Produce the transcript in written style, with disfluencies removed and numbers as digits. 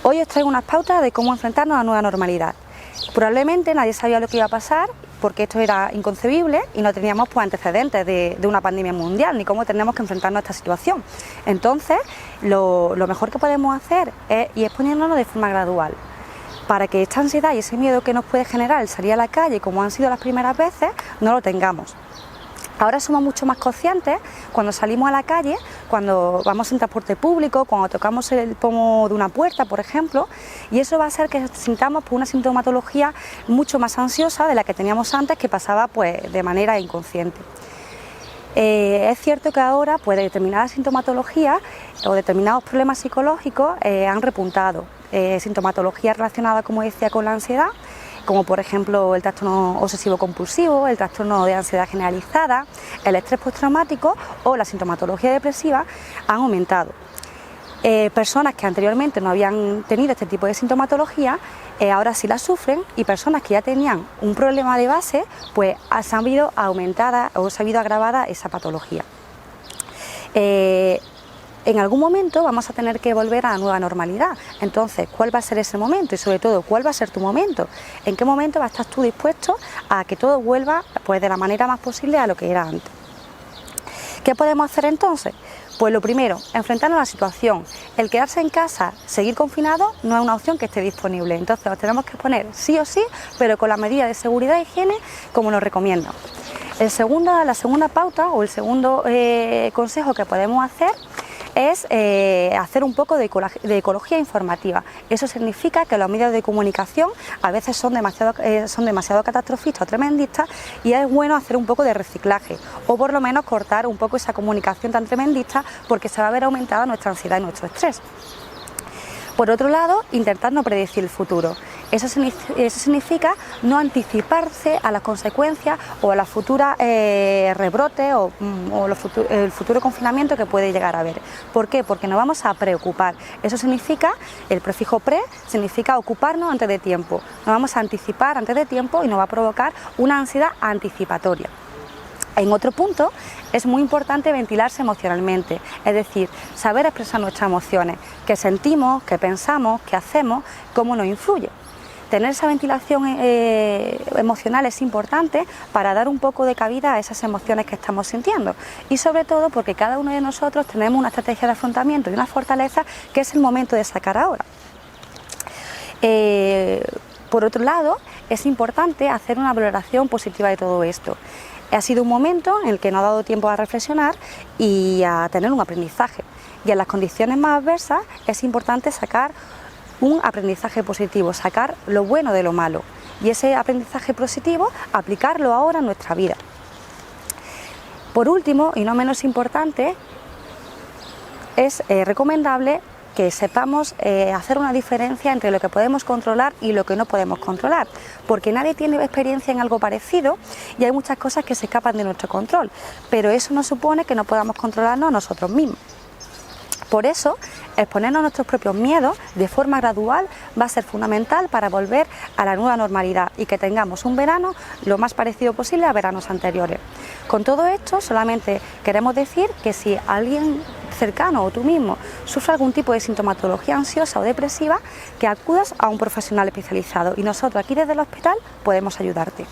Hoy os traigo unas pautas de cómo enfrentarnos a la nueva normalidad. Probablemente nadie sabía lo que iba a pasar porque esto era inconcebible y no teníamos antecedentes de una pandemia mundial ni cómo tenemos que enfrentarnos a esta situación. Entonces, lo mejor que podemos hacer es ir exponiéndonos de forma gradual para que esta ansiedad y ese miedo que nos puede generar el salir a la calle, como han sido las primeras veces, no lo tengamos. Ahora somos mucho más conscientes cuando salimos a la calle, cuando vamos en transporte público, cuando tocamos el pomo de una puerta, por ejemplo, y eso va a hacer que sintamos una sintomatología mucho más ansiosa de la que teníamos antes, que pasaba pues de manera inconsciente. Es cierto que ahora pues determinadas sintomatologías o determinados problemas psicológicos han repuntado, sintomatología relacionada, como decía, con la ansiedad, como por ejemplo el trastorno obsesivo-compulsivo, el trastorno de ansiedad generalizada, el estrés postraumático o la sintomatología depresiva han aumentado. Personas que anteriormente no habían tenido este tipo de sintomatología, ahora sí la sufren, y personas que ya tenían un problema de base, pues se han visto aumentada o se ha visto agravada esa patología. En algún momento vamos a tener que volver a la nueva normalidad. Entonces, ¿cuál va a ser ese momento? Y sobre todo, ¿cuál va a ser tu momento? ¿En qué momento vas a estar tú dispuesto a que todo vuelva pues de la manera más posible a lo que era antes? ¿Qué podemos hacer entonces? Pues lo primero, enfrentarnos a la situación. El quedarse en casa, seguir confinado, no es una opción que esté disponible. Entonces nos tenemos que poner sí o sí, pero con las medidas de seguridad e higiene como nos recomiendan. La segunda pauta o el segundo consejo que podemos hacer es hacer un poco de ecología informativa. Eso significa que los medios de comunicación a veces son demasiado catastrofistas o tremendistas, y es bueno hacer un poco de reciclaje o por lo menos cortar un poco esa comunicación tan tremendista, porque se va a ver aumentada nuestra ansiedad y nuestro estrés. Por otro lado, intentar no predecir el futuro. Eso significa no anticiparse a las consecuencias o a las futuras rebrotes o el futuro confinamiento que puede llegar a haber. ¿Por qué? Porque nos vamos a preocupar. Eso significa, el prefijo pre, significa ocuparnos antes de tiempo. Nos vamos a anticipar antes de tiempo y nos va a provocar una ansiedad anticipatoria. En otro punto, es muy importante ventilarse emocionalmente, es decir, saber expresar nuestras emociones, qué sentimos, qué pensamos, qué hacemos, cómo nos influye. Tener esa ventilación emocional es importante para dar un poco de cabida a esas emociones que estamos sintiendo, y sobre todo porque cada uno de nosotros tenemos una estrategia de afrontamiento y una fortaleza que es el momento de sacar ahora. Por otro lado, es importante hacer una valoración positiva de todo esto. Ha sido un momento en el que nos ha dado tiempo a reflexionar y a tener un aprendizaje, y en las condiciones más adversas es importante sacar un aprendizaje positivo, sacar lo bueno de lo malo, y ese aprendizaje positivo aplicarlo ahora en nuestra vida. Por último, y no menos importante, es recomendable que sepamos hacer una diferencia entre lo que podemos controlar y lo que no podemos controlar, porque nadie tiene experiencia en algo parecido y hay muchas cosas que se escapan de nuestro control, pero eso no supone que no podamos controlarnos nosotros mismos. Por eso, exponernos a nuestros propios miedos de forma gradual va a ser fundamental para volver a la nueva normalidad y que tengamos un verano lo más parecido posible a veranos anteriores. Con todo esto, solamente queremos decir que si alguien cercano o tú mismo sufre algún tipo de sintomatología ansiosa o depresiva, que acudas a un profesional especializado, y nosotros aquí desde el hospital podemos ayudarte.